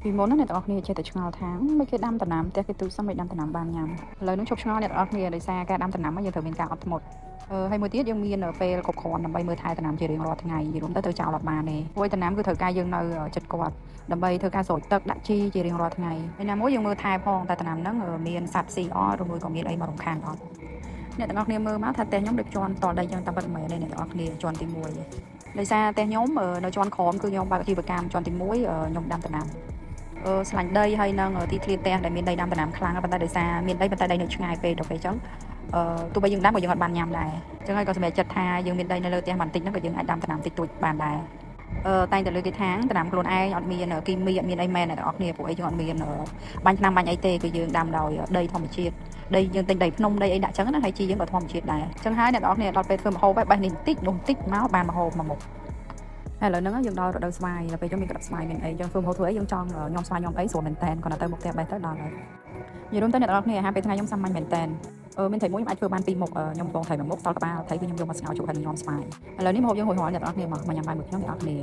ពីមុនណាអ្នកទាំងអស់គ្នាចេះតែឆ្ងល់ថាមិនគេដាំដំណាំផ្ទះគេទូចសឹងមិនដាំដំណាំបានញ៉ាំឥឡូវនេះជប់ឆ្ងល់អ្នកទាំងអស់គ្នាដោយសារការដាំដំណាំយើងត្រូវមានការអត់ធ្មត់ហើយមួយទៀតយើងមានពេលគ្រប់គ្រាន់ដើម្បីមើលថែដំណាំជារៀងរាល់ថ្ងៃយល់ទៅចោលអត់បានទេព្រោះដំណាំគឺត្រូវការយើងនៅចិត្តគាត់ដើម្បីធ្វើការស្រោចទឹកដាក់ជីជារៀងរាល់ថ្ងៃហើយណាមួយយើងមើលថែផងតែដំណាំហ្នឹងមានសត្វស៊ីអត់ឬមួយក៏មានអីមករំខានអត់អ្នកទាំងអស់គ្នាមើលមកថាផ្ទះខ្ញុំដូចជន់តលដីចឹងតែពិតមែនទេអ្នកទាំងអស់គ្នាជន់ទី1ដោយសារផ្ទះខ្ញុំនៅជន់ក្រោមគឺខ្ញុំបើកអាជីវកម្មជន់ទី1ខ្ញុំដាំដំណាំស្លាញ់ដីហើយនឹងទីធ្លាផ្ទះដែលមានដីដាំដំណាំខ្លាំងប៉ុន្តែដោយសារមានដីប៉ុន្តែដីនៅឆ្ងាយពេកដល់ពេលអញ្ចឹងទោះបីយើងដាំក៏យើងអត់បានញ៉ាំដែរអញ្ចឹងហើយក៏សម្រាប់ចិត្តថាយើងមានដីនៅលើផ្ទះបន្តិចហ្នឹងក៏យើងអាចដាំដំណាំតិចតួចបានដែរតែងតែលើកគេថាដំណាំខ្លួនឯងអត់មានគីមីអត់មានអីមែនអ្នកទាំងអស់គ្នាពួកអីយើងអត់មានបាញ់ថ្នាំបាញ់អីទេគឺយើងដាំដោយដីធម្មជាតិដីយើងទិញដីភ្នំដីអីដាក់ចឹងណាហើយជីយើងក៏ធម្មជាតិដែរអញ្ចឹងហើយអ្នកទាំងអស់គ្នាដល់ពេលធ្វើម្ហូបហើយបេះនេះបន្តិចនោះបន្តិចមកបានម្ហូបមួយមុខឥឡូវហ្នឹងយើងដល់រដូវស្វាយដល់ពេលយើងមានក្តាប់ស្វាយមានអីយើងធ្វើម្ហូបធ្វើអីយើងចង់ញ៉ាំស្វាយញ៉ាំអីស្រួលមែនតើគាត់ទៅមុខផ្ទះបេះទៅដល់ហើយនិយាយរួមទៅអ្នកទាំងអស់គ្នាអាហារពេលថ្ងៃខ្ញុំសាមញ្ញមែនតើមានត្រីមួយខ្ញុំអាចធ្វើបាន2មុខខ្ញុំបងត្រីមួយមុខសល់ក្បាលត្រីគឺខ្ញុំយកមកស្ងោរជក់ហើយញ៉ាំស្វាយឥឡូវនេះម្ហូបយើងហួយហួរអ្នកទាំងអស់គ្នាមកញ៉ាំបាយមួយខ្ញុំអ្នកទាំងអស់គ្នា